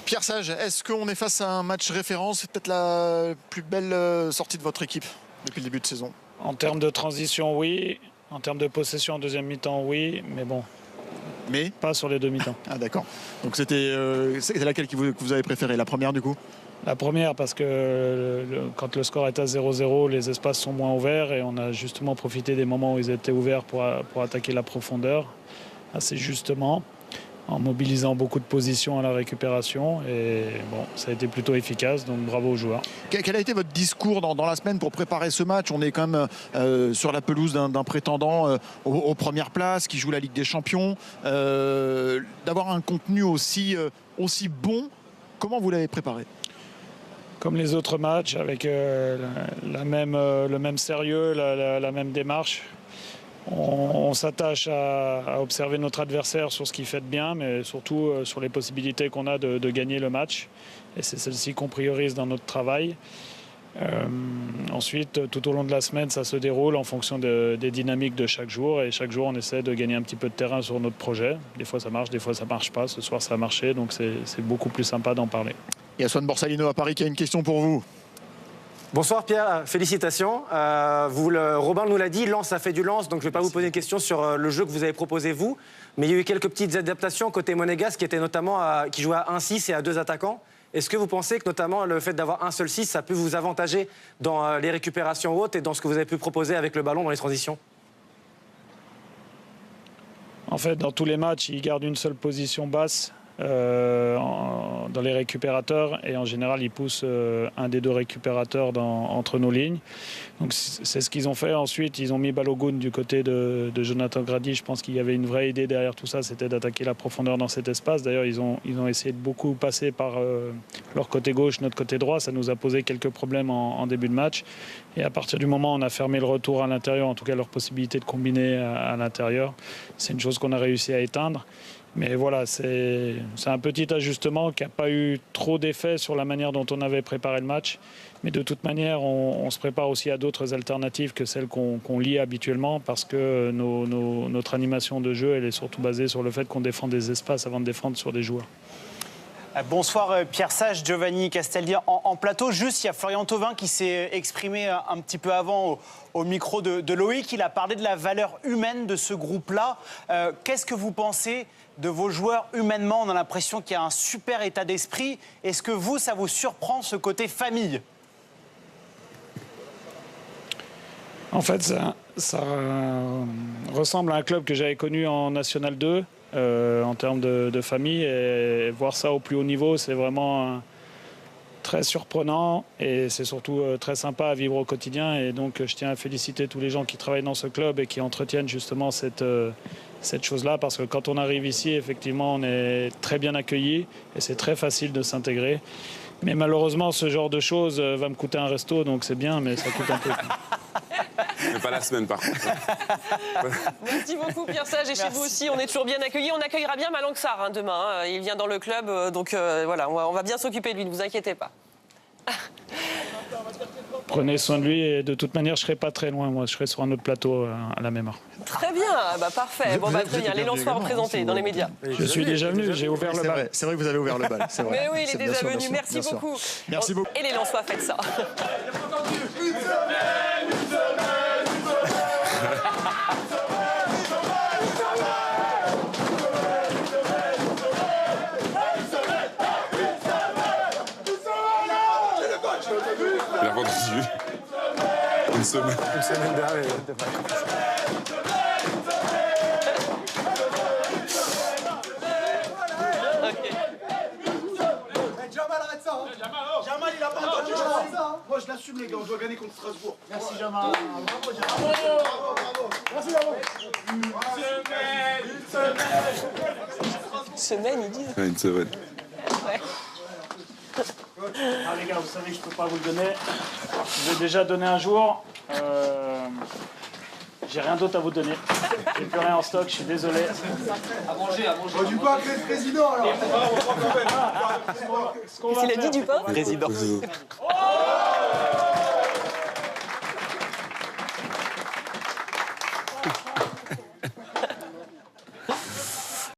Pierre Sage, est-ce qu'on est face à un match référence? C'est peut-être la plus belle sortie de votre équipe depuis le début de saison. En termes de transition, oui. En termes de possession en deuxième mi-temps, oui. Mais bon, pas sur les deux mi-temps. Ah d'accord. Donc c'était laquelle que vous avez préférée? La première du coup? La première parce que quand le score est à 0-0, les espaces sont moins ouverts et on a justement profité des moments où ils étaient ouverts pour attaquer la profondeur assez justement, en mobilisant beaucoup de positions à la récupération. Et bon, ça a été plutôt efficace, donc bravo aux joueurs. Quel a été votre discours dans la semaine pour préparer ce match? On est quand même sur la pelouse d'un prétendant aux premières places, qui joue la Ligue des Champions. D'avoir un contenu aussi bon, comment vous l'avez préparé? Comme les autres matchs, avec le même sérieux, la même démarche. On s'attache à observer notre adversaire sur ce qu'il fait de bien, mais surtout sur les possibilités qu'on a de gagner le match. Et c'est celle-ci qu'on priorise dans notre travail. Ensuite, tout au long de la semaine, ça se déroule en fonction des dynamiques de chaque jour. Et chaque jour, on essaie de gagner un petit peu de terrain sur notre projet. Des fois, ça marche, des fois, ça ne marche pas. Ce soir, ça a marché, donc c'est beaucoup plus sympa d'en parler. Il y a Swan Borsalino à Paris qui a une question pour vous. Bonsoir Pierre, félicitations. Robin nous l'a dit, Lens a fait du Lens, donc je ne vais pas vous poser une question sur le jeu que vous avez proposé vous, mais il y a eu quelques petites adaptations côté monégasque qui jouait à 1-6 et à 2 attaquants. Est-ce que vous pensez que notamment le fait d'avoir un seul 6, ça peut vous avantager dans les récupérations hautes et dans ce que vous avez pu proposer avec le ballon dans les transitions? En fait, dans tous les matchs, ils gardent une seule position basse dans les récupérateurs et en général ils poussent un des deux récupérateurs entre nos lignes. Donc c'est ce qu'ils ont fait. Ensuite ils ont mis Balogun du côté de Jonathan Grady. Je pense qu'il y avait une vraie idée derrière tout ça, c'était d'attaquer la profondeur dans cet espace. D'ailleurs ils ont essayé de beaucoup passer par leur côté gauche, notre côté droit. Ça nous a posé quelques problèmes en début de match et à partir du moment où on a fermé le retour à l'intérieur, en tout cas leur possibilité de combiner à l'intérieur, c'est une chose qu'on a réussi à éteindre. Mais voilà, c'est un petit ajustement qui n'a pas eu trop d'effet sur la manière dont on avait préparé le match. Mais de toute manière, on se prépare aussi à d'autres alternatives que celles qu'on lit habituellement parce que notre animation de jeu, elle est surtout basée sur le fait qu'on défend des espaces avant de défendre sur des joueurs. Bonsoir Pierre Sage, Giovanni Castaldi en plateau. Juste, il y a Florian Thauvin qui s'est exprimé un petit peu avant au micro de Loïc. Il a parlé de la valeur humaine de ce groupe-là. Qu'est-ce que vous pensez de vos joueurs humainement? On a l'impression qu'il y a un super état d'esprit. Est-ce que ça vous surprend ce côté famille? En fait, ça ressemble à un club que j'avais connu en National 2 en termes de famille. Et voir ça au plus haut niveau, c'est vraiment très surprenant et c'est surtout très sympa à vivre au quotidien. Et donc, je tiens à féliciter tous les gens qui travaillent dans ce club et qui entretiennent justement cette chose-là, parce que quand on arrive ici, effectivement, on est très bien accueilli et c'est très facile de s'intégrer. Mais malheureusement, ce genre de choses va me coûter un resto, donc c'est bien, mais ça coûte un peu. Mais pas la semaine, par contre. Merci beaucoup, Pierre Sage. Et chez vous aussi, on est toujours bien accueillis. On accueillera bien Malang Sarr demain. Il vient dans le club, donc voilà, on va bien s'occuper de lui, ne vous inquiétez pas. Prenez soin de lui et de toute manière, je ne serai pas très loin. Moi, je serai sur un autre plateau à la même heure. Très bien, parfait. Très bien. Les Lensois représentés dans les médias. Je suis déjà venu, j'ai ouvert le bal. C'est vrai que vous avez ouvert le bal. Vrai. Mais oui, il est déjà venu. Merci beaucoup. Merci beaucoup. Et les Lensois, faites ça. Il a vendu une semaine. Une semaine derrière. Jamal, arrête ça. Jamal, il a pas entendu ça. Moi, je l'assume, les gars. On doit gagner contre Strasbourg. Merci, Jamal. Bravo, Jamal. Bravo. Merci, Jamal. Une semaine, ils disent. Une semaine. Ouais. Ah, les gars, vous savez que je ne peux pas vous le donner. Je vous ai déjà donné un jour. J'ai rien d'autre à vous donner. J'ai plus rien en stock, je suis désolé. À manger. Oh, du pain avec le président, alors. Il a dit du pain. Président. Oh